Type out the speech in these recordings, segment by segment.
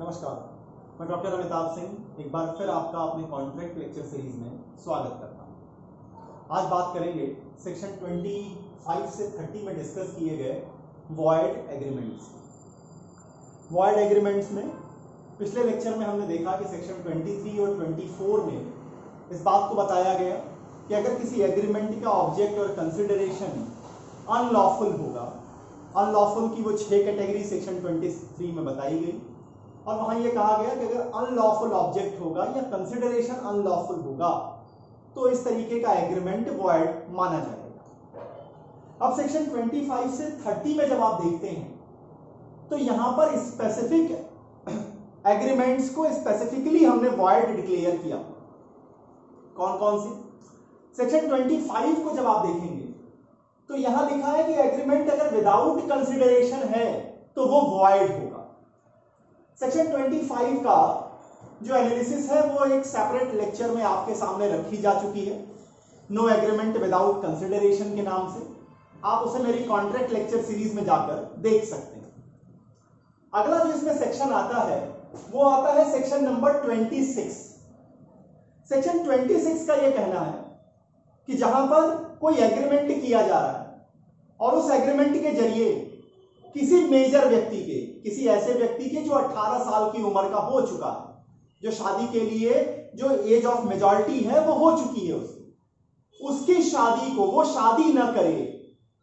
नमस्कार, मैं डॉक्टर अमिताभ सिंह एक बार फिर आपका अपने कॉन्ट्रैक्ट लेक्चर सीरीज में स्वागत करता हूं। आज बात करेंगे सेक्शन 25 से 30 में डिस्कस किए गए वॉइड एग्रीमेंट्स। वॉइड एग्रीमेंट्स में पिछले लेक्चर में हमने देखा कि सेक्शन 23 और 24 में इस बात को बताया गया कि अगर किसी एग्रीमेंट का ऑब्जेक्ट और कंसिडरेशन अनलॉफुल होगा, अनलॉफुल की वो 6 कैटेगरी सेक्शन 23 में बताई गई और वहां ये कहा गया कि अगर अनलॉफुल ऑब्जेक्ट होगा या कंसिडरेशन अनलॉफुल होगा तो इस तरीके का एग्रीमेंट वॉइड माना जाएगा। अब सेक्शन 25 से 30 में जब आप देखते हैं तो यहां पर स्पेसिफिक एग्रीमेंट्स को स्पेसिफिकली हमने वॉइड डिक्लेयर किया। कौन कौन सी? सेक्शन 25 को जब आप देखेंगे तो यहां लिखा है कि एग्रीमेंट अगर विदाउट कंसिडरेशन है तो वो वॉइड होगा। सेक्शन 25 का जो एनालिसिस है वो एक सेपरेट लेक्चर में आपके सामने रखी जा चुकी है, नो एग्रीमेंट विदाउट कंसिडरेशन के नाम से। आप उसे मेरी कॉन्ट्रैक्ट लेक्चर सीरीज में जाकर देख सकते हैं। अगला जो इसमें सेक्शन आता है वो आता है सेक्शन नंबर 26। सेक्शन 26 का यह कहना है कि जहां पर कोई एग्रीमेंट किया जा रहा है और उस एग्रीमेंट के जरिए किसी मेजर व्यक्ति के, किसी ऐसे व्यक्ति के जो 18 साल की उम्र का हो चुका है, जो शादी के लिए जो एज ऑफ मेजॉरिटी है वो हो चुकी है, उसकी शादी को वो शादी ना करे,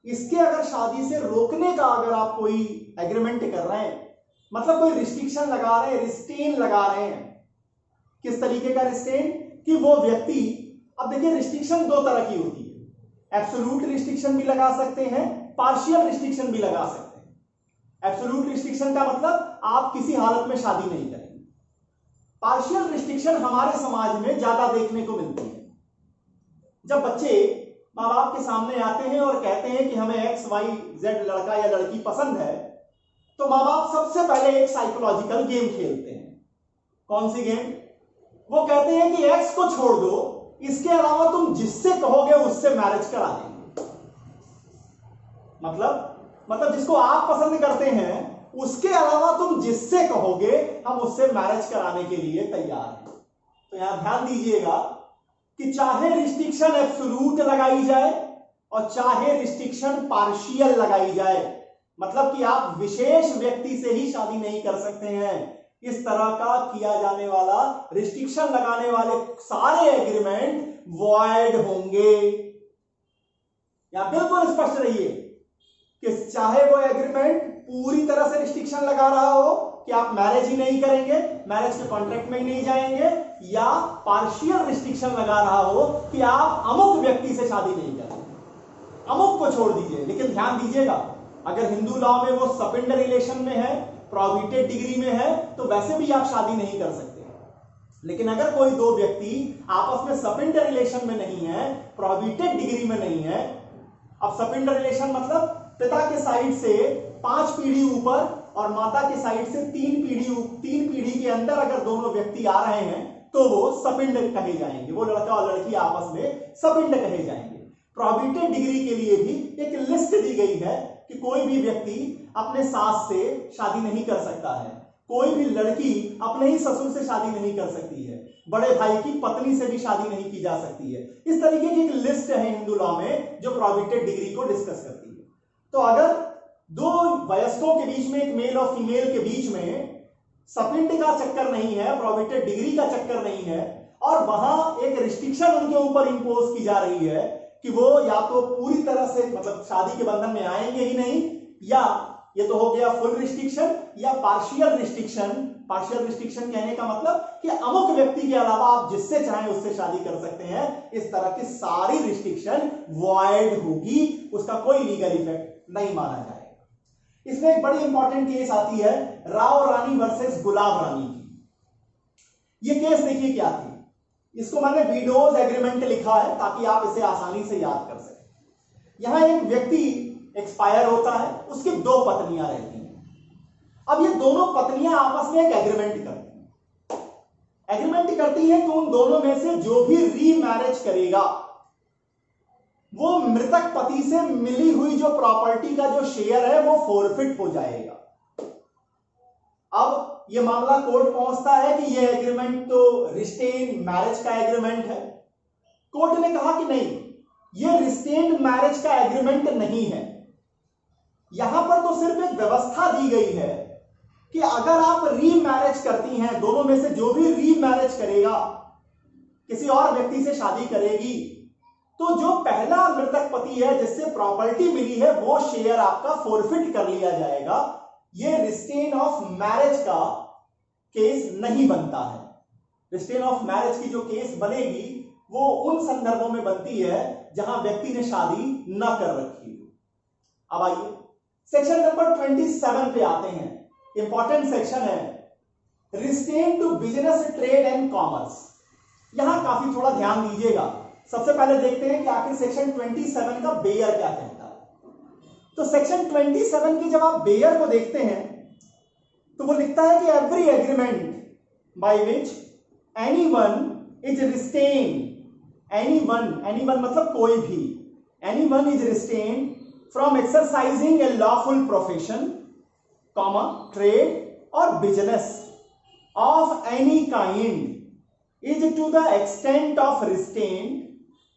इसके अगर शादी से रोकने का अगर आप कोई एग्रीमेंट कर रहे हैं, मतलब कोई रिस्ट्रिक्शन लगा रहे हैं, रिस्ट्रेन लगा रहे हैं। किस तरीके का रिस्ट्रेन? कि वो व्यक्ति, अब देखिए रिस्ट्रिक्शन दो तरह की होती है, एब्सोल्यूट रिस्ट्रिक्शन भी लगा सकते हैं, पार्शियल रिस्ट्रिक्शन भी लगा सकते हैं। एब्सोल्यूट रिस्ट्रिक्शन का मतलब आप किसी हालत में शादी नहीं करेंगे। पार्शियल रिस्ट्रिक्शन हमारे समाज में ज्यादा देखने को मिलती है। जब बच्चे माँ बाप के सामने आते हैं और कहते हैं कि हमें XYZ लड़का या लड़की पसंद है, तो माँ बाप सबसे पहले एक साइकोलॉजिकल गेम खेलते हैं। कौन सी गेम? वो कहते हैं कि X को छोड़ दो, इसके अलावा तुम जिससे कहोगे उससे मैरिज करा देंगे। मतलब जिसको आप पसंद करते हैं उसके अलावा तुम जिससे कहोगे हम उससे मैरिज कराने के लिए तैयार हैं। तो यहां ध्यान दीजिएगा कि चाहे रिस्ट्रिक्शन एब्सोल्यूट लगाई जाए और चाहे रिस्ट्रिक्शन पार्शियल लगाई जाए, मतलब कि आप विशेष व्यक्ति से ही शादी नहीं कर सकते हैं, इस तरह का किया जाने वाला रिस्ट्रिक्शन लगाने वाले सारे एग्रीमेंट वॉइड होंगे। यहां बिल्कुल स्पष्ट रहिए कि चाहे वो एग्रीमेंट पूरी तरह से रिस्ट्रिक्शन लगा रहा हो कि आप मैरिज ही नहीं करेंगे, मैरिज के कॉन्ट्रैक्ट में ही नहीं जाएंगे, या पार्शियल रिस्ट्रिक्शन लगा रहा हो कि आप अमुक व्यक्ति से शादी नहीं करेंगे, अमुक को छोड़ दीजिए। लेकिन ध्यान दीजिएगा, अगर हिंदू लॉ में वो सपिंड रिलेशन में है, प्रोहिबिटेड डिग्री में है, तो वैसे भी आप शादी नहीं कर सकते। लेकिन अगर कोई दो व्यक्ति आपस में सपिंड रिलेशन में नहीं है, प्रोहिबिटेड डिग्री में नहीं है, अब सपिंड रिलेशन मतलब पिता के साइड से 5 पीढ़ी ऊपर और माता के साइड से 3 पीढ़ी के अंदर अगर दोनों व्यक्ति आ रहे हैं तो वो सपिंड कहे जाएंगे, वो लड़का और लड़की आपस में सपिंड कहे जाएंगे। प्रोहिबिटेड डिग्री के लिए भी एक लिस्ट दी गई है कि कोई भी व्यक्ति अपने सास से शादी नहीं कर सकता है, कोई भी लड़की अपने ही ससुर से शादी नहीं कर सकती है, बड़े भाई की पत्नी से भी शादी नहीं की जा सकती है। इस तरीके की एक लिस्ट है हिंदू लॉ में जो प्रोहिबिटेड डिग्री को डिस्कस करती है। तो अगर दो वयस्कों के बीच में, एक मेल और फीमेल के बीच में सपिंड का चक्कर नहीं है, प्रोहिबिटेड डिग्री का चक्कर नहीं है, और वहां एक रिस्ट्रिक्शन उनके ऊपर इंपोज की जा रही है कि वो या तो पूरी तरह से मतलब शादी के बंधन में आएंगे ही नहीं, या ये तो हो गया फुल रिस्ट्रिक्शन, या पार्शियल रिस्ट्रिक्शन। पार्शियल रिस्ट्रिक्शन कहने का मतलब कि अमुक व्यक्ति के अलावा आप जिससे चाहें उससे शादी कर सकते हैं। इस तरह की सारी रिस्ट्रिक्शन वॉइड होगी, उसका कोई लीगल इफेक्ट नहीं माना जाएगा। इसमें एक बड़ी इंपॉर्टेंट केस आती है राव रानी वर्सेस गुलाब रानी की। ये केस देखिए क्या थी, इसको मैंने विडोज एग्रीमेंट लिखा है ताकि आप इसे आसानी से याद कर सकें। यहां एक व्यक्ति एक्सपायर होता है, उसकी 2 पत्नियां रहती हैं। अब ये दोनों पत्नियां आपस में एक एग्रीमेंट करती हैं कि उन दोनों में से जो भी रीमैरिज करेगा वो मृतक पति से मिली हुई जो प्रॉपर्टी का जो शेयर है वो फोरफिट हो जाएगा। अब ये मामला कोर्ट पहुंचता है कि ये एग्रीमेंट तो रिस्टेन मैरिज का एग्रीमेंट है। कोर्ट ने कहा कि नहीं, ये रिस्टेन मैरिज का एग्रीमेंट नहीं है। यहां पर तो सिर्फ एक व्यवस्था दी गई है कि अगर आप रीमैरिज करती हैं, दोनों में से जो भी रीमैरिज करेगा, किसी और व्यक्ति से शादी करेगी, तो जो पहला मृतक पति है जिससे प्रॉपर्टी मिली है वो शेयर आपका फोरफिट कर लिया जाएगा। ये रिस्टेन ऑफ मैरिज का केस नहीं बनता है। रिस्टेन ऑफ मैरिज की जो केस बनेगी वो उन संदर्भों में बनती है जहां व्यक्ति ने शादी न कर रखी। अब आइए सेक्शन नंबर 27 पे आते हैं। इंपॉर्टेंट सेक्शन है, restraint to business, trade and commerce. यहां काफी थोड़ा ध्यान दीजिएगा। सबसे पहले देखते हैं कि आखिर सेक्शन 27 का बेयर क्या कहता है। तो सेक्शन 27 की जब आप बेयर को देखते हैं तो वो लिखता है कि every agreement by which anyone is restrained, anyone मतलब कोई भी, anyone is restrained from exercising a lawful profession, comma, trade और business of any kind is to the extent of restraint,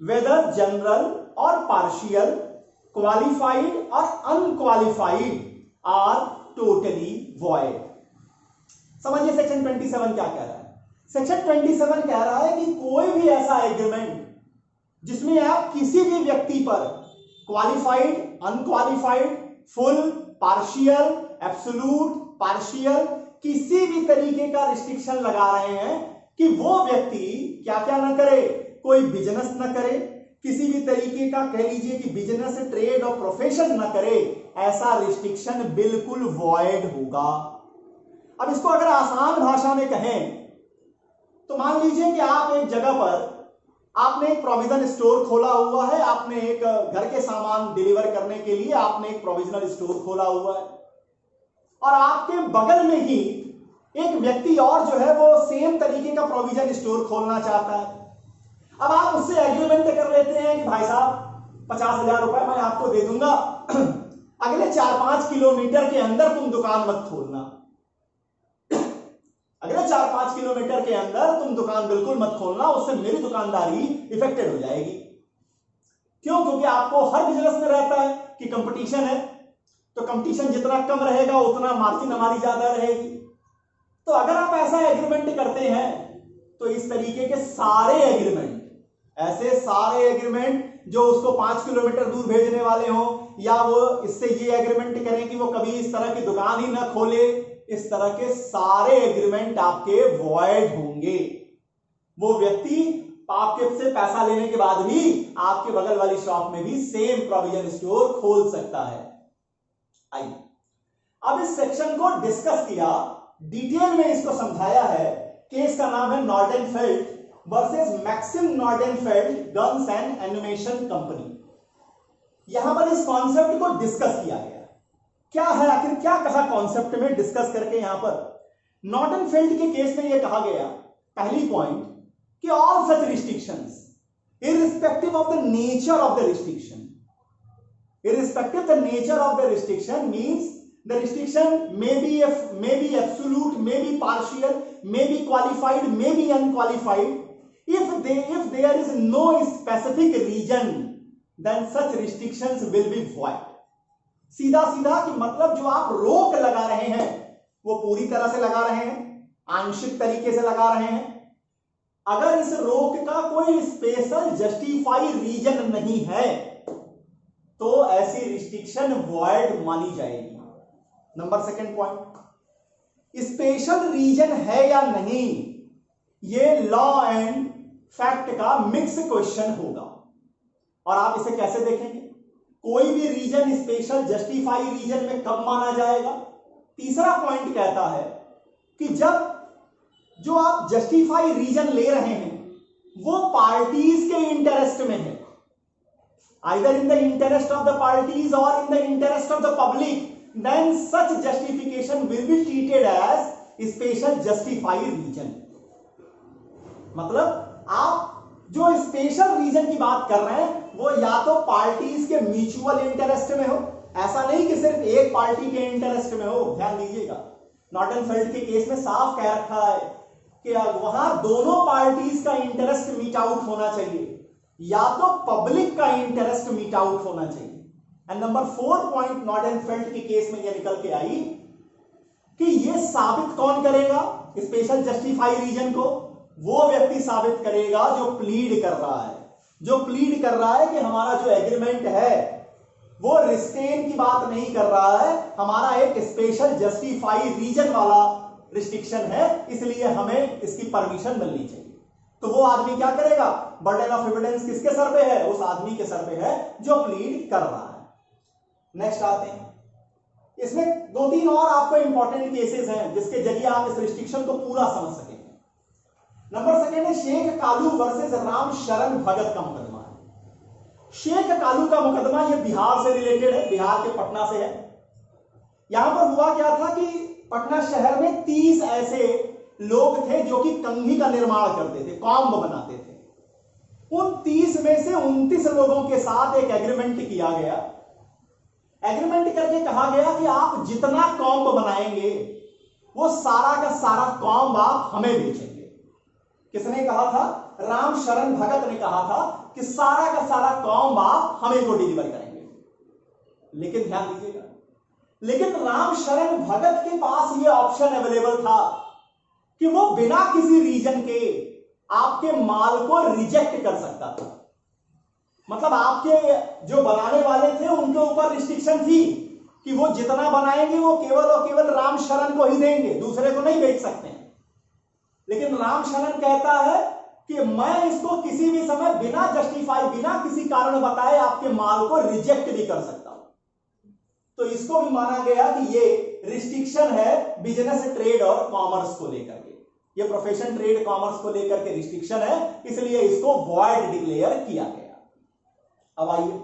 whether general or partial, qualified or unqualified, are totally void। समझिए section 27 क्या कह रहा है। Section 27 कह रहा है कि कोई भी ऐसा एग्रीमेंट जिसमें आप किसी भी व्यक्ति पर qualified, unqualified, full, partial, absolute, partial, किसी भी तरीके का रिस्ट्रिक्शन लगा रहे हैं कि वो व्यक्ति क्या क्या ना करे, कोई बिजनेस ना करे, किसी भी तरीके का कह लीजिए कि बिजनेस, ट्रेड और प्रोफेशन ना करे, ऐसा रिस्ट्रिक्शन बिल्कुल वॉइड होगा। अब इसको अगर आसान भाषा में कहें तो मान लीजिए कि आप एक जगह पर आपने एक प्रोविजन स्टोर खोला हुआ है, आपने एक घर के सामान डिलीवर करने के लिए आपने एक प्रोविजनल स्टोर खोला हुआ है और आपके बगल में ही एक व्यक्ति और जो है वो सेम तरीके का प्रोविजन स्टोर खोलना चाहता है। अब आप उससे एग्रीमेंट कर लेते हैं कि भाई साहब 50,000 रुपए मैं आपको दे दूंगा, अगले 4-5 किलोमीटर के अंदर तुम दुकान मत खोलना, अगले 4-5 किलोमीटर के अंदर तुम दुकान बिल्कुल मत खोलना, उससे मेरी दुकानदारी इफेक्टेड हो जाएगी। क्यों? क्योंकि आपको हर बिजनेस में रहता है कि कंपटीशन है, तो कंपटीशन जितना कम रहेगा उतना मार्जिन हमारी ज्यादा रहेगी। तो अगर आप ऐसा एग्रीमेंट करते हैं तो इस तरीके के सारे एग्रीमेंट, ऐसे सारे एग्रीमेंट जो उसको 5 किलोमीटर दूर भेजने वाले हो, या वो इससे ये एग्रीमेंट करें कि वो कभी इस तरह की दुकान ही ना खोले, इस तरह के सारे एग्रीमेंट आपके वॉइड होंगे। वो व्यक्ति आपके से पैसा लेने के बाद भी आपके बगल वाली शॉप में भी सेम प्रोविजन स्टोर खोल सकता है। आइए अब इस सेक्शन को डिस्कस किया, डिटेल में इसको समझाया है। केस का नाम है Nordenfelt versus Maxim Nordenfelt guns and animation company. यहां पर इस कॉन्सेप्ट को डिस्कस किया गया। क्या है आखिर, क्या कहा कॉन्सेप्ट में डिस्कस करके? यहां पर नॉर्डेनफेल्ड के केस में यह कहा गया, पहली पॉइंट, कि all such restrictions irrespective of the nature of the restriction, irrespective the nature of the restriction means the restriction may be absolute, may be partial, may be qualified, may be unqualified. If there is no specific reason, then such restrictions will be void. सीधा सीधा कि मतलब जो आप रोक लगा रहे हैं वो पूरी तरह से लगा रहे हैं, आंशिक तरीके से लगा रहे हैं। अगर इस रोक का कोई स्पेशल जस्टिफाई रीजन नहीं है तो ऐसी रिस्ट्रिक्शन वॉइड मानी जाएगी। Number second point, special reason है या नहीं, ये लॉ एंड फैक्ट का मिक्स क्वेश्चन होगा। और आप इसे कैसे देखेंगे? कोई भी रीजन स्पेशल जस्टिफाई रीजन में कब माना जाएगा? तीसरा पॉइंट कहता है कि जब जो आप जस्टिफाई रीजन ले रहे हैं वो पार्टीज के इंटरेस्ट में है, either in the interest of the parties or in the interest of the public, then such justification will be treated as special justified reason। मतलब आप जो स्पेशल रीजन की बात कर रहे हैं वो या तो पार्टीज के म्यूचुअल इंटरेस्ट में हो, ऐसा नहीं कि सिर्फ एक पार्टी के इंटरेस्ट में हो, ध्यान दीजिएगा, नॉर्टन-फेल्ट के केस में साफ कह रखा है कि वहां दोनों पार्टीज का इंटरेस्ट मीट आउट होना चाहिए, या तो पब्लिक का इंटरेस्ट मीट आउट होना चाहिए। एंड नंबर 4 पॉइंट नॉर्टन-फेल्ट के केस में यह निकल के आई कि यह साबित कौन करेगा स्पेशल जस्टिफाई रीजन को? वो व्यक्ति साबित करेगा जो प्लीड कर रहा है, जो प्लीड कर रहा है कि हमारा जो एग्रीमेंट है वो रिस्ट्रेन की बात नहीं कर रहा है, हमारा एक स्पेशल जस्टिफाई रीजन वाला रिस्ट्रिक्शन है, इसलिए हमें इसकी परमिशन मिलनी चाहिए। तो वो आदमी क्या करेगा? बर्डन ऑफ एविडेंस किसके सर पे है? उस आदमी के सर पे है जो प्लीड कर रहा है। नेक्स्ट आते हैं, इसमें 2-3 और आपको इंपॉर्टेंट केसेस हैं जिसके जरिए आप इस रिस्ट्रिक्शन को पूरा समझ सकेंगे। नंबर 2 है शेख कालू वर्सेस राम शरण भगत का मुकदमा है। शेख कालू का मुकदमा ये बिहार से रिलेटेड है, बिहार के पटना से है। यहां पर हुआ क्या था कि पटना शहर में 30 ऐसे लोग थे जो कि कंघी का निर्माण करते थे, कॉम्ब बनाते थे। उन 30 में से 29 लोगों के साथ एक एग्रीमेंट किया गया। एग्रीमेंट करके कहा गया कि आप जितना कॉम्ब बनाएंगे वो सारा का सारा कॉम्ब आप हमें बेचेंगे। किसने कहा था? राम शरण भगत ने कहा था कि सारा का सारा कॉम्ब आप हमें को डिलीवर करेंगे। लेकिन ध्यान दीजिएगा, लेकिन राम शरण भगत के पास यह ऑप्शन अवेलेबल था कि वो बिना किसी रीजन के आपके माल को रिजेक्ट कर सकता था। मतलब आपके जो बनाने वाले थे उनके ऊपर रिस्ट्रिक्शन थी कि वो जितना बनाएंगे वो केवल और केवल राम शरण को ही देंगे, दूसरे को नहीं बेच सकते हैं। लेकिन राम शरण कहता है कि मैं इसको किसी भी समय बिना जस्टिफाई, बिना किसी कारण बताए आपके माल को रिजेक्ट भी कर सकता हूं। तो इसको भी माना गया कि ये रिस्ट्रिक्शन है बिजनेस, ट्रेड और कॉमर्स को लेकर के। ये प्रोफेशन, ट्रेड, कॉमर्स को लेकर के रिस्ट्रिक्शन है, इसलिए इसको वॉइड डिक्लेयर किया गया। अब आइए,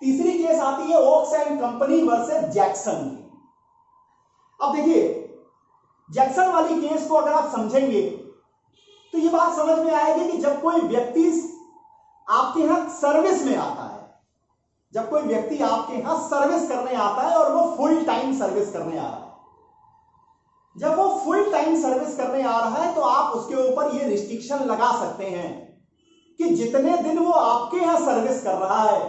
तीसरी केस आती है Oakes and company versus Jackson की। अब देखिए, जैक्सन वाली केस को अगर आप समझेंगे तो ये बात समझ में आएगी कि जब कोई व्यक्ति आपके यहां सर्विस में आता है, जब कोई व्यक्ति आपके यहां सर्विस करने आता है और वो फुल टाइम सर्विस करने आ रहा है, जब वो फुल टाइम सर्विस करने आ रहा है तो आप उसके ऊपर ये रिस्ट्रिक्शन लगा सकते हैं कि जितने दिन वो आपके यहां सर्विस कर रहा है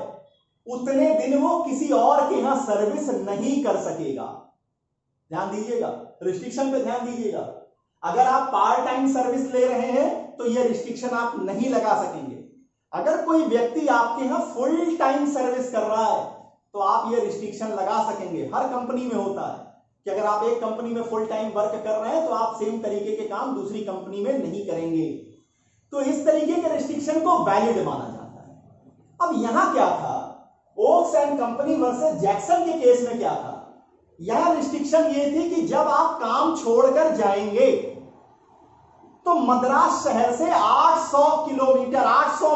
उतने दिन वो किसी और के यहां सर्विस नहीं कर सकेगा। ध्यान दीजिएगा, रिस्ट्रिक्शन पे ध्यान दीजिएगा। अगर आप पार्ट टाइम सर्विस ले रहे हैं तो ये रिस्ट्रिक्शन आप नहीं लगा सकेंगे। अगर कोई व्यक्ति आपके यहां फुल टाइम सर्विस कर रहा है तो आप ये रिस्ट्रिक्शन लगा सकेंगे। हर कंपनी में होता है कि अगर आप एक कंपनी में फुल टाइम वर्क कर रहे हैं तो आप सेम तरीके के काम दूसरी कंपनी में नहीं करेंगे। तो इस तरीके के रिस्ट्रिक्शन को वैलिड माना जाता है। अब यहां क्या था, Oakes and company versus Jackson के केस में क्या था? यहां रिस्ट्रिक्शन ये थी कि जब आप काम छोड़कर जाएंगे तो मद्रास शहर से 800 किलोमीटर, 800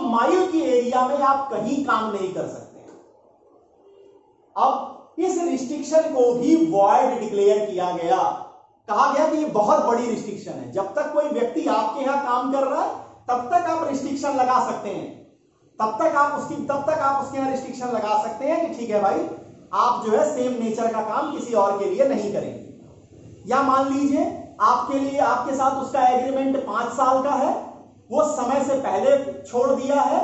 माइल की एरिया में आप कहीं काम नहीं कर सकते। अब इस रिस्ट्रिक्शन को भी वॉइड डिक्लेयर किया गया। कहा गया कि ये बहुत बड़ी रिस्ट्रिक्शन है, जब तक कोई व्यक्ति आपके यहां काम कर रहा है तब तक आप रिस्ट्रिक्शन लगा सकते हैं, तब तक आप उसके यहां रिस्ट्रिक्शन लगा सकते हैं कि ठीक है भाई, आप जो है सेम नेचर का काम किसी और के लिए नहीं करेंगे। या मान लीजिए आपके लिए, आपके साथ उसका एग्रीमेंट 5 साल का है, वो समय से पहले छोड़ दिया है,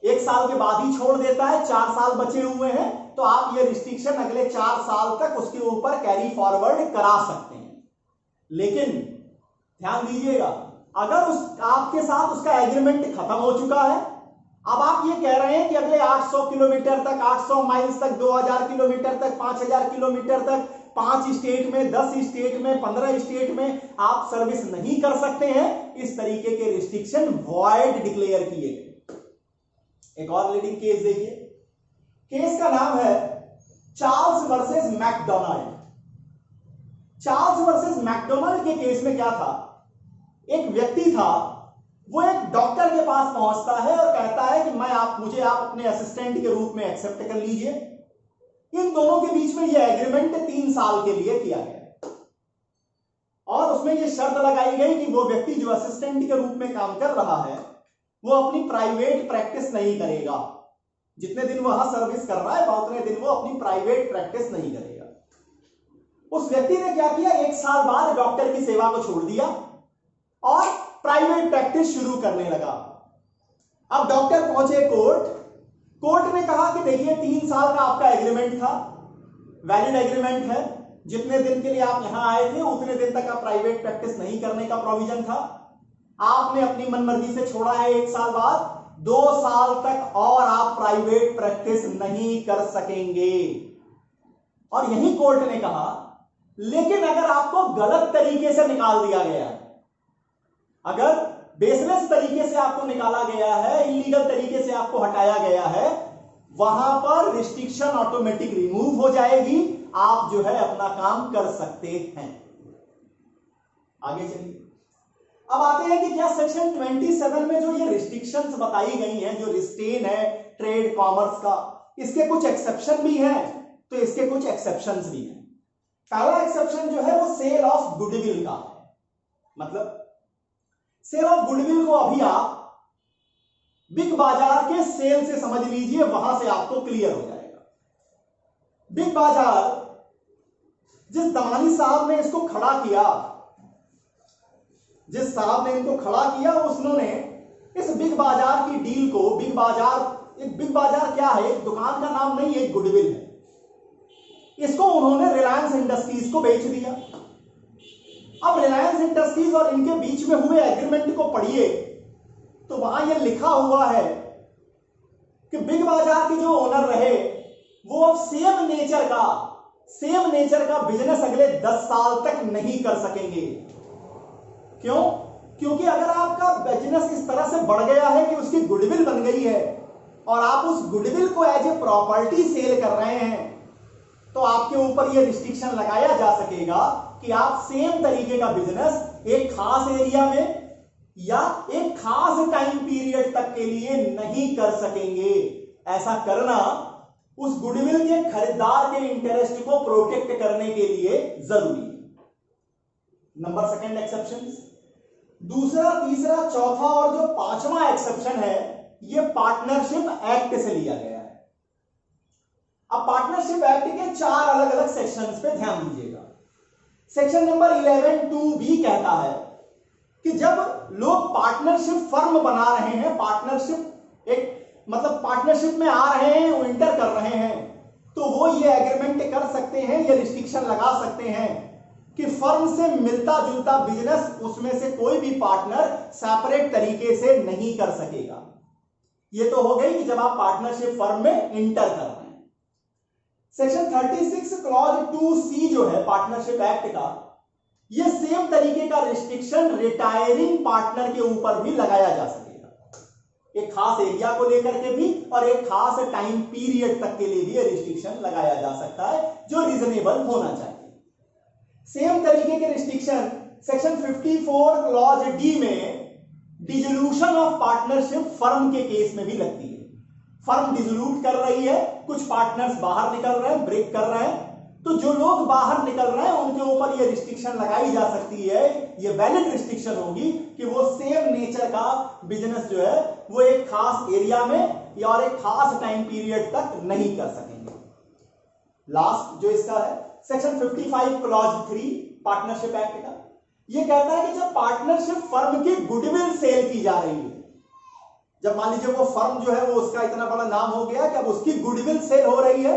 1 साल के बाद ही छोड़ देता है, 4 साल बचे हुए हैं, तो आप ये रिस्ट्रिक्शन अगले 4 साल तक उसके ऊपर कैरी फॉरवर्ड करा सकते हैं। लेकिन ध्यान दीजिएगा, अगर आपके साथ उसका एग्रीमेंट खत्म हो चुका है, अब आप ये कह रहे हैं कि अगले 800 किलोमीटर तक, 800 माइल्स तक, 2000 किलोमीटर तक, 5000 किलोमीटर तक, 5 स्टेट में, 10 स्टेट में, 15 स्टेट में आप सर्विस नहीं कर सकते हैं। इस तरीके के रिस्ट्रिक्शन वॉइड डिक्लेयर किए गए। एक और लीडिंग केस देखिए, केस का नाम है Charles versus McDonald. Charles versus McDonald के केस में क्या था, एक व्यक्ति था, वो एक डॉक्टर के पास पहुंचता है और कहता है कि मुझे आप अपने असिस्टेंट के रूप में एक्सेप्ट कर लीजिए। इन दोनों के बीच में यह एग्रीमेंट 3 साल के लिए किया गया और उसमें यह शर्त लगाई गई कि वो व्यक्ति जो असिस्टेंट के रूप में काम कर रहा है वो अपनी प्राइवेट प्रैक्टिस नहीं करेगा। जितने दिन वहां सर्विस कर रहा है उतने दिन वो अपनी प्राइवेट प्रैक्टिस नहीं करेगा। उस व्यक्ति ने क्या किया, 1 साल बाद डॉक्टर की सेवा को छोड़ दिया और प्राइवेट प्रैक्टिस शुरू करने लगा। अब डॉक्टर पहुंचे कोर्ट ने कहा कि देखिए 3 साल का आपका एग्रीमेंट था, वैलिड एग्रीमेंट है, जितने दिन के लिए आप यहां आए थे उतने दिन तक आप प्राइवेट प्रैक्टिस नहीं करने का प्रोविजन था, आपने अपनी मनमर्जी से छोड़ा है, 1 साल बाद 2 साल तक और आप प्राइवेट प्रैक्टिस नहीं कर सकेंगे। और यही कोर्ट ने कहा लेकिन अगर आपको गलत तरीके से निकाल दिया गया है, अगर बेसलेस तरीके से आपको निकाला गया है, इलीगल तरीके से आपको हटाया गया है, वहां पर रिस्ट्रिक्शन ऑटोमेटिक रिमूव हो जाएगी, आप जो है अपना काम कर सकते हैं। आगे चलिए, अब आते हैं कि क्या सेक्शन 27 में जो ये रिस्ट्रिक्शंस बताई गई हैं, जो रिस्ट्रेन है ट्रेड कॉमर्स का, इसके कुछ एक्सेप्शन भी हैं, तो इसके कुछ एक्सेप्शंस भी हैं। पहला एक्सेप्शन जो है वो सेल ऑफ गुडविल का है। मतलब सेल ऑफ गुडविल को अभी आप बिग बाजार के सेल से समझ लीजिए, वहां से आपको क्लियर हो जाएगा। बिग बाजार, जिस दमानी साहब ने इसको खड़ा किया, जिस साहब ने इनको खड़ा किया, उसने इस बिग बाजार की डील को, बिग बाजार क्या है, एक दुकान का नाम नहीं, एक गुडविल है, इसको उन्होंने रिलायंस इंडस्ट्रीज को बेच दिया। अब रिलायंस इंडस्ट्रीज और इनके बीच में हुए एग्रीमेंट को पढ़िए तो वहां यह लिखा हुआ है कि बिग बाजार के जो ओनर रहे वो अब सेम नेचर का बिजनेस अगले 10 साल तक नहीं कर सकेंगे। क्यों? क्योंकि अगर आपका बिजनेस इस तरह से बढ़ गया है कि उसकी गुडविल बन गई है और आप उस गुडविल को एज ए प्रॉपर्टी सेल कर रहे हैं, तो आपके ऊपर यह रिस्ट्रिक्शन लगाया जा सकेगा कि आप सेम तरीके का बिजनेस एक खास एरिया में या एक खास टाइम पीरियड तक के लिए नहीं कर सकेंगे। ऐसा करना उस गुडविल के खरीदार के इंटरेस्ट को प्रोटेक्ट करने के लिए जरूरी है। Number second exception. दूसरा, तीसरा, चौथा और जो 5वां एक्सेप्शन है, यह पार्टनरशिप एक्ट से लिया गया है। अब पार्टनरशिप एक्ट के 4 अलग अलग सेक्शंस पे ध्यान दीजिएगा। सेक्शन नंबर 11(2) भी कहता है कि जब लोग पार्टनरशिप फर्म बना रहे हैं, पार्टनरशिप में आ रहे हैं, वो इंटर कर रहे हैं, तो वो ये एग्रीमेंट कर सकते हैं, ये रिस्ट्रिक्शन लगा सकते हैं कि फर्म से मिलता जुलता बिजनेस उसमें से कोई भी पार्टनर सेपरेट तरीके से नहीं कर सकेगा। ये तो हो गई कि जब आप पार्टनरशिप फर्म में इंटर कर रहे हैं। सेक्शन 36 क्लॉज 2C जो है पार्टनरशिप एक्ट का, ये सेम तरीके का रिस्ट्रिक्शन रिटायरिंग पार्टनर के ऊपर भी लगाया जा सकेगा, एक खास एरिया को लेकर के भी और एक खास टाइम पीरियड तक के लिए भी रिस्ट्रिक्शन लगाया जा सकता है, जो रीजनेबल होना चाहिए। सेम तरीके के रिस्ट्रिक्शन सेक्शन 54 क्लॉज D में डिसोल्यूशन ऑफ पार्टनरशिप फर्म के केस में भी लगती है। फर्म डिसोल्यूट कर रही है, कुछ पार्टनर्स बाहर निकल रहे हैं, ब्रेक कर रहे हैं, तो जो लोग बाहर निकल रहे हैं उनके ऊपर ये रिस्ट्रिक्शन लगाई जा सकती है। ये वैलिड रिस्ट्रिक्शन होगी कि वो सेम नेचर का बिजनेस जो है वो एक खास एरिया में या और एक खास टाइम पीरियड तक नहीं कर सकेंगे। लास्ट जो इसका है सेक्शन 55 क्लॉज 3 पार्टनरशिप एक्ट का, ये कहता है कि जब पार्टनरशिप फर्म की गुडविल सेल की जा रही है, जब मान लीजिए वो फर्म जो है वो उसका इतना बड़ा नाम हो गया कि अब उसकी गुडविल सेल हो रही है,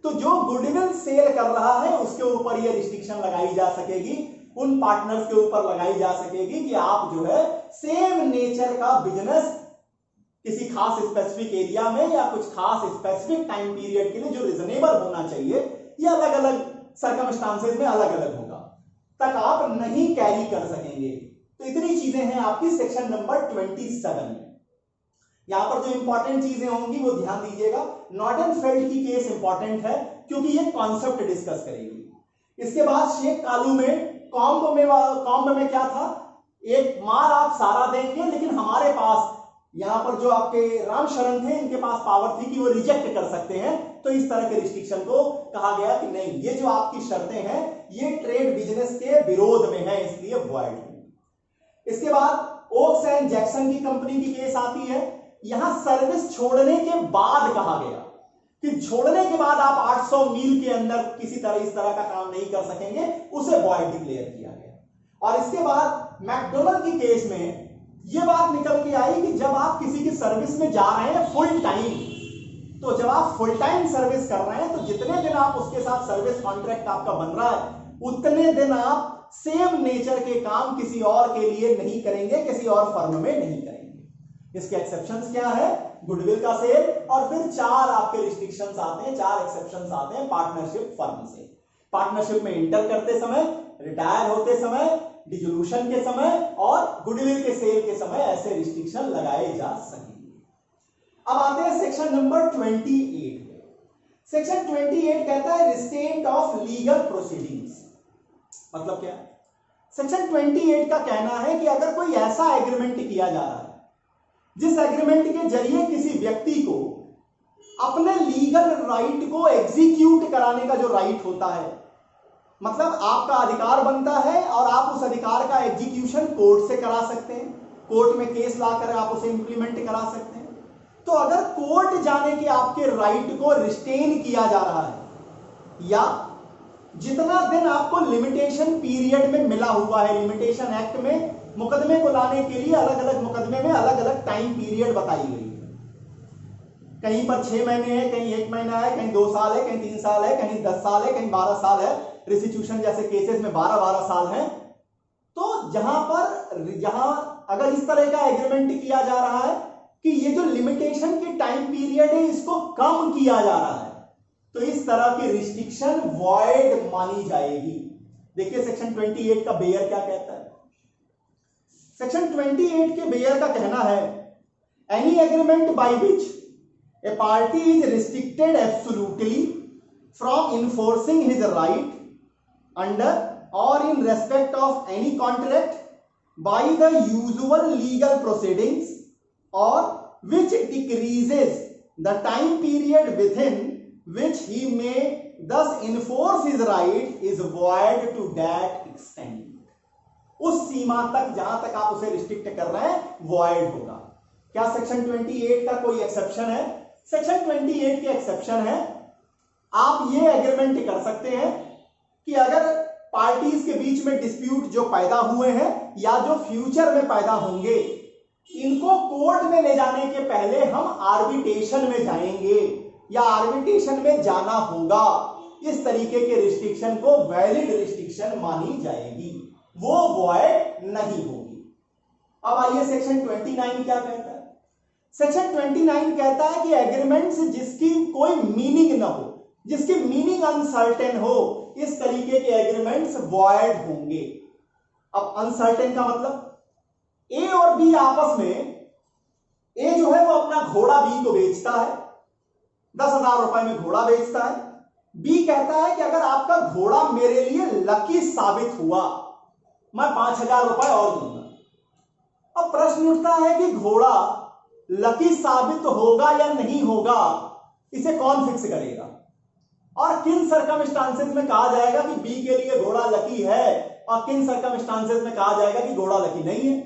तो जो गुडविल सेल कर रहा है उसके ऊपर ये रिस्ट्रिक्शन लगाई जा सकेगी, उन पार्टनर्स के ऊपर लगाई जा सकेगी कि आप जो है सेम नेचर का बिजनेस किसी खास स्पेसिफिक एरिया में या कुछ खास स्पेसिफिक टाइम पीरियड के लिए जो रीजनेबल होना चाहिए, ये अलग अलग सर्कमस्टांसेस में अलग अलग होगा, तक आप नहीं कैरी कर सकेंगे। तो इतनी चीजें हैं आपकी सेक्शन नंबर 27 में। यहां पर जो इंपॉर्टेंट चीजें होंगी वो ध्यान दीजिएगा। नॉर्टन-फेल्ड की केस इंपॉर्टेंट है क्योंकि ये कॉन्सेप्ट डिस्कस करेगी। इसके बाद शेख कालू में कॉम्ब में क्या था, एक मार आप सारा देंगे, लेकिन हमारे पास यहां पर जो आपके राम शरण थे, इनके पास पावर थी कि वो रिजेक्ट कर सकते हैं, तो इस तरह के रिस्ट्रिक्शन को कहा गया कि नहीं, ये जो आपकी शर्तें हैं ये ट्रेड बिजनेस के विरोध में है, इसलिए वॉइड है। इसके बाद ओक्स एंड जैक्सन की कंपनी की केस आती है। यहां सर्विस छोड़ने के बाद कहा गया कि छोड़ने के बाद आप 800 मील के अंदर किसी तरह इस तरह का काम नहीं कर सकेंगे, उसे वॉइड डिक्लेयर किया गया। और इसके बाद मैकडोनल्ड की केस में यह बात निकल के आई कि जब आप किसी की सर्विस में जा रहे हैं फुल टाइम, तो जब आप फुल टाइम सर्विस कर रहे हैं तो जितने दिन आप उसके साथ सर्विस कॉन्ट्रैक्ट आपका बन रहा है उतने दिन आप सेम नेचर के काम किसी और के लिए नहीं करेंगे, किसी और फर्म में नहीं करेंगे। इसके एक्सेप्शंस क्या है? गुडविल का सेल, और फिर 4 आपके रिस्ट्रिक्शंस आते हैं, 4 एक्सेप्शंस आते हैं पार्टनरशिप फर्म से। पार्टनरशिप में इंटर करते समय, रिटायर होते समय, डिसोल्यूशन के समय और गुडविल के सेल के समय ऐसे रिस्ट्रिक्शन लगाए जा सकेंगे। अब आते हैं सेक्शन नंबर 28 पे। सेक्शन 28 कहता है रिस्ट्रेंट ऑफ लीगल प्रोसीडिंग्स। मतलब क्या? सेक्शन 28 का कहना है कि अगर कोई ऐसा एग्रीमेंट किया जा रहा है जिस एग्रीमेंट के जरिए किसी व्यक्ति को अपने लीगल राइट को एग्जीक्यूट कराने का जो राइट होता है, मतलब आपका अधिकार बनता है और आप उस अधिकार का एग्जीक्यूशन कोर्ट से करा सकते हैं, कोर्ट में केस लाकर आप उसे इंप्लीमेंट करा सकते हैं। तो अगर कोर्ट जाने के आपके राइट को रिस्टेन किया जा रहा है, या जितना दिन आपको लिमिटेशन पीरियड में मिला हुआ है, लिमिटेशन एक्ट में मुकदमे को लाने के लिए अलग अलग मुकदमे में अलग अलग टाइम पीरियड बताई गई है। कहीं पर 6 महीने है, कहीं 1 महीना है, कहीं 2 साल है, कहीं 3 साल है, कहीं 10 साल है, कहीं 12 साल है, रिस्टिट्यूशन जैसे केसेस में 12-12 साल है। तो जहां अगर इस तरह का एग्रीमेंट किया जा रहा है कि ये जो लिमिटेशन की टाइम पीरियड है इसको कम किया जा रहा है, तो इस तरह की रिस्ट्रिक्शन वॉइड मानी जाएगी। देखिए सेक्शन 28 का बेयर क्या कहता है। सेक्शन 28 के बेयर का कहना है any agreement by which a party is restricted absolutely from enforcing his right under or in respect of any contract by the usual legal proceedings or which decreases the time period within which he may thus enforce his right is void to that extent। उस सीमा तक जहां तक आप उसे restrict कर रहे हैं void होगा। क्या सेक्शन 28 का कोई एक्सेप्शन है? सेक्शन 28 के एक्सेप्शन है। आप ये एग्रीमेंट कर सकते हैं कि अगर पार्टीज के बीच में डिस्प्यूट जो पैदा हुए हैं या जो फ्यूचर में पैदा होंगे, इनको कोर्ट में ले जाने के पहले हम आर्बिट्रेशन में जाएंगे या आर्बिट्रेशन में जाना होगा। इस तरीके के रिस्ट्रिक्शन को वैलिड रिस्ट्रिक्शन मानी जाएगी, वो वॉइड नहीं होगी। अब आइए सेक्शन 29 क्या कहता है। सेक्शन 29 कहता है कि एग्रीमेंट्स जिसकी कोई मीनिंग ना हो, जिसकी मीनिंग अनसर्टेन हो, इस तरीके के एग्रीमेंट्स वॉइड होंगे। अब अनसर्टेन का मतलब ए और बी आपस में, ए जो है वो अपना घोड़ा बी को बेचता है, 10,000 रुपए में घोड़ा बेचता है। बी कहता है कि अगर आपका घोड़ा मेरे लिए लकी साबित हुआ मैं 5,000 रुपए और दूंगा। अब प्रश्न उठता है कि घोड़ा लकी साबित होगा या नहीं होगा, इसे कौन फिक्स करेगा और किन सर्कमस्टांसेस में कहा जाएगा कि बी के लिए घोड़ा लकी है और किन सर्कमस्टांसेस में कहा जाएगा कि घोड़ा लकी नहीं है।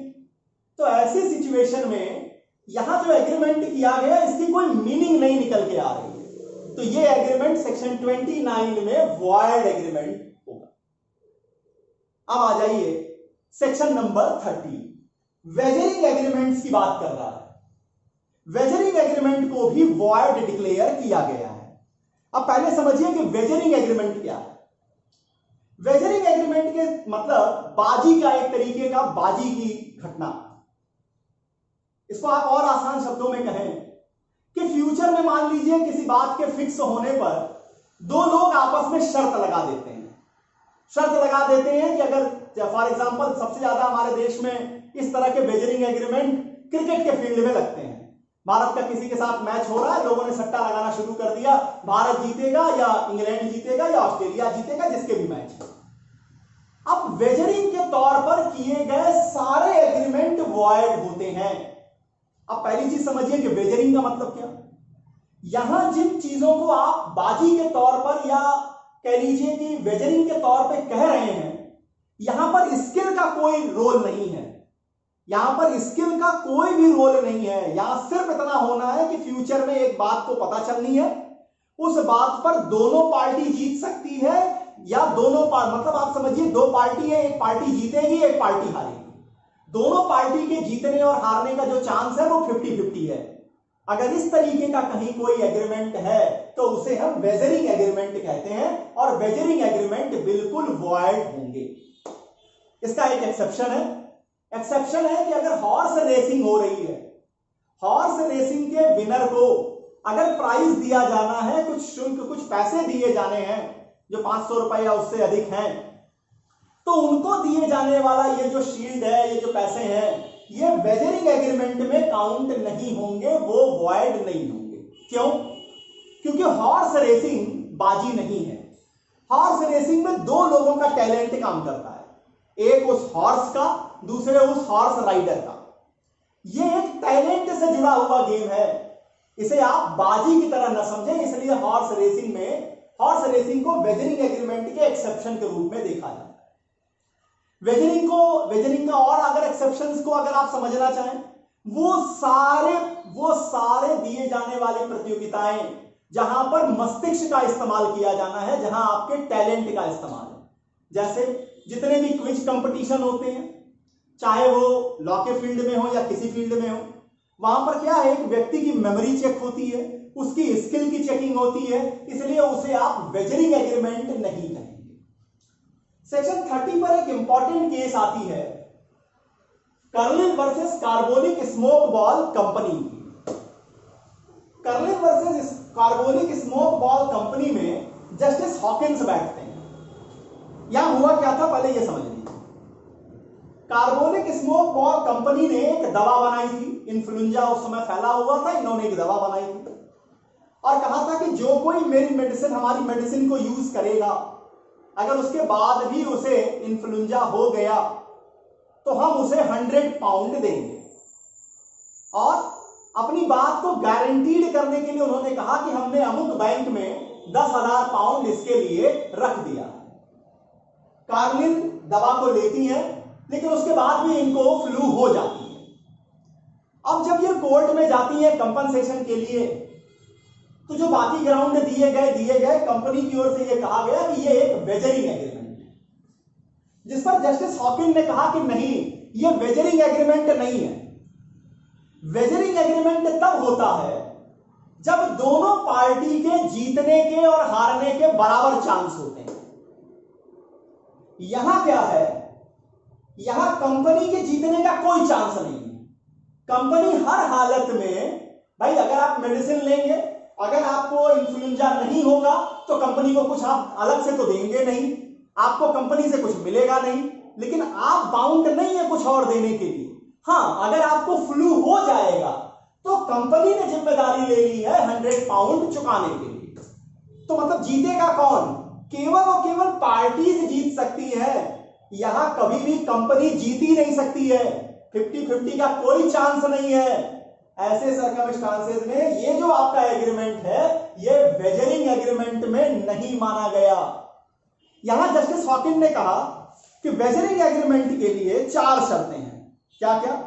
तो ऐसी सिचुएशन में यहां जो एग्रीमेंट किया गया इसकी कोई मीनिंग नहीं निकल के आ रही है, तो ये एग्रीमेंट सेक्शन 29 में वॉइड एग्रीमेंट होगा। अब आ जाइए सेक्शन नंबर 30, वेजरिंग एग्रीमेंट्स की बात कर रहा है। वेजरिंग एग्रीमेंट को भी वॉइड डिक्लेयर किया गया है। अब पहले समझिए कि वेजरिंग एग्रीमेंट क्या है। वेजरिंग एग्रीमेंट के मतलब बाजी का एक तरीके का बाजी की घटना। इसको आप और आसान शब्दों में कहें कि फ्यूचर में मान लीजिए किसी बात के फिक्स होने पर 2 लोग आपस में शर्त लगा देते हैं। शर्त लगा देते हैं कि अगर फॉर एग्जांपल सबसे ज्यादा हमारे देश में इस तरह के वेजरिंग एग्रीमेंट क्रिकेट के फील्ड में लगते हैं। भारत का किसी के साथ मैच हो रहा है, लोगों ने सट्टा लगाना शुरू कर दिया, भारत जीतेगा या इंग्लैंड जीतेगा या ऑस्ट्रेलिया जीतेगा, जिसके भी मैच है। अब वेजरिंग के तौर पर किए गए सारे एग्रीमेंट वॉइड होते हैं। अब पहली चीज समझिए कि वेजरिंग का मतलब क्या। यहां जिन चीजों को आप बाजी के तौर पर या कह लीजिए कि वेजरिंग के तौर पे कह रहे हैं, यहां पर स्किल का कोई रोल नहीं है। यहां पर स्किल का कोई भी रोल नहीं है। यहां सिर्फ इतना होना है कि फ्यूचर में एक बात को पता चलनी है, उस बात पर दोनों पार्टी जीत सकती है, या मतलब आप समझिए दो पार्टी है, एक पार्टी जीतेगी एक पार्टी हारेगी। दोनों पार्टी के जीतने और हारने का जो चांस है वो 50-50 है। अगर इस तरीके का कहीं कोई एग्रीमेंट है तो उसे हम वेजरिंग एग्रीमेंट कहते हैं, और वेजरिंग एग्रीमेंट बिल्कुल वॉइड होंगे। इसका एक एक्सेप्शन है कि अगर हॉर्स रेसिंग हो रही है, हॉर्स रेसिंग के विनर को अगर प्राइज दिया जाना है, कुछ शुल्क, कुछ पैसे दिए जाने हैं जो 500 रुपए या उससे अधिक हैं, तो उनको दिए जाने वाला ये जो शील्ड है, ये जो पैसे हैं, ये वेजरिंग एग्रीमेंट में काउंट नहीं होंगे, वो वॉइड नहीं होंगे। क्यों? क्योंकि हॉर्स रेसिंग बाजी नहीं है। हॉर्स रेसिंग में दो लोगों का टैलेंट काम करता है, एक उस हॉर्स का, दूसरे उस हॉर्स राइडर का। ये एक टैलेंट से जुड़ा हुआ गेम है, इसे आप बाजी की तरह न समझें। इसलिए हॉर्स रेसिंग को वेजरिंग एग्रीमेंट के एक्सेप्शन के रूप में देखा जाता है। वेजरिंग का और अगर एक्सेप्शंस को अगर आप समझना चाहें, वो सारे दिए जाने वाली प्रतियोगिताएं जहां पर मस्तिष्क का इस्तेमाल किया जाना है, जहां आपके टैलेंट का इस्तेमाल है। जैसे जितने भी क्विज कंपटीशन होते हैं, चाहे वो लॉ के फील्ड में हो या किसी फील्ड में हो, वहां पर क्या है, एक व्यक्ति की मेमोरी चेक होती है, उसकी स्किल की चेकिंग होती है, इसलिए उसे आप वेजरिंग एग्रीमेंट नहीं कहेंगे। सेक्शन 30 पर एक इंपॉर्टेंट केस आती है, Carlill versus Carbolic Smoke Ball company. Carlill versus Carbolic Smoke Ball company में जस्टिस हॉकिंस बैठते हैं। यहां हुआ क्या था, पहले यह समझ लीजिए। कार्बोनिक स्मोक बॉल कंपनी ने एक दवा बनाई थी, इन्फ्लुएंजा उस समय फैला हुआ था, इन्होंने एक दवा बनाई थी और कहा था कि जो कोई हमारी मेडिसिन को यूज करेगा, अगर उसके बाद भी उसे इन्फ्लुएंजा हो गया तो हम उसे 100 पाउंड देंगे। और अपनी बात को गारंटीड करने के लिए उन्होंने कहा कि हमने अमुक बैंक में 10,000 पाउंड इसके लिए रख दिया। कार्लिन दवा को लेती हैं, लेकिन उसके बाद भी इनको फ्लू हो जाती है। अब जब ये कोर्ट में जाती है कंपनसेशन के लिए, तो जो बाकी ग्राउंड दिए गए कंपनी की ओर से ये कहा गया कि ये एक वेजरिंग एग्रीमेंट है, जिस पर जस्टिस हॉकिंस ने कहा कि नहीं, ये वेजरिंग एग्रीमेंट नहीं है। वेजरिंग एग्रीमेंट तब होता है जब दोनों पार्टी के जीतने के और हारने के बराबर चांस होते हैं। यहां क्या है, यहां कंपनी के जीतने का कोई चांस नहीं है। कंपनी हर हालत में, भाई अगर आप मेडिसिन लेंगे, अगर आपको इन्फ्लुएंजा नहीं होगा तो कंपनी को कुछ आप अलग से तो देंगे नहीं, आपको कंपनी से कुछ मिलेगा नहीं, लेकिन आप बाउंड नहीं है कुछ और देने के लिए। हाँ, अगर आपको फ्लू हो जाएगा तो कंपनी ने जिम्मेदारी ले ली है 100 पाउंड चुकाने के लिए। तो मतलब जीतेगा कौन? केवल और केवल पार्टीज जीत सकती है। यहां कभी भी कंपनी जीत ही नहीं सकती है, 50-50 का कोई चांस नहीं है। ऐसे सर्कमस्टांसेस में ये जो आपका एग्रीमेंट है, ये वेजरिंग एग्रीमेंट में नहीं माना गया। यहां जस्टिस हॉकिंस ने कहा कि वेजरिंग एग्रीमेंट के लिए 4 शर्तें हैं। क्या क्या?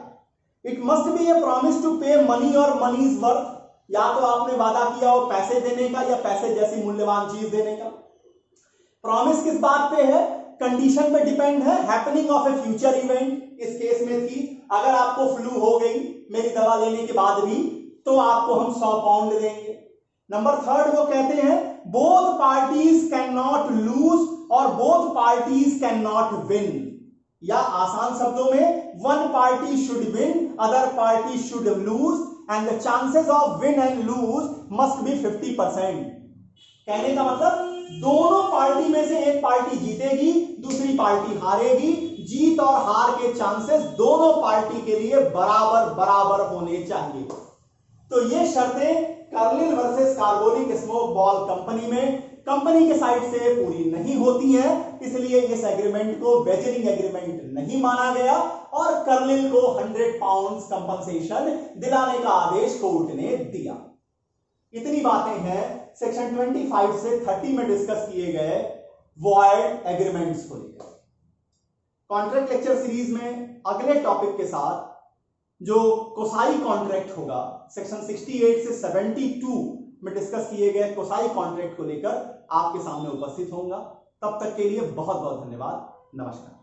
It must be a promise to pay money और मनी इज वर्थ, या तो आपने वादा किया हो पैसे देने का या पैसे जैसी मूल्यवान चीज देने का। प्रॉमिस किस बात पे है? कंडीशन पे डिपेंड है, happening of A future event इस केस में थी, अगर आपको फ्लू हो गई मेरी दवा लेने के बाद भी, तो आपको हम 100 पाउंड देंगे। नंबर 3 वो कहते हैं both parties can not lose or both parties can not win, या आसान शब्दों में one party should win, other party should lose and the chances of win and lose must be 50%। कहने का मतलब दोनों पार्टी में से एक पार्टी जीतेगी, दूसरी पार्टी हारेगी। जीत और हार के चांसेस दोनों पार्टी के लिए बराबर बराबर होने चाहिए। तो ये शर्तें Carlill versus Carbolic Smoke Ball company में कंपनी के साइड से पूरी नहीं होती है, इसलिए इस एग्रीमेंट को वेजरिंग एग्रीमेंट नहीं माना गया और कर्लिन को 100 पाउंड कंपनसेशन दिलाने का आदेश कोर्ट ने दिया। इतनी बातें हैं सेक्शन 25 से 30 में डिस्कस किए गए वॉइड एग्रीमेंट्स को लेकर। कॉन्ट्रैक्ट लेक्चर सीरीज में अगले टॉपिक के साथ जो कोसाई कॉन्ट्रैक्ट होगा, सेक्शन 68 से 72 में डिस्कस किए गए कोसाई कॉन्ट्रैक्ट को लेकर आपके सामने उपस्थित होऊंगा। तब तक के लिए बहुत बहुत धन्यवाद। नमस्कार।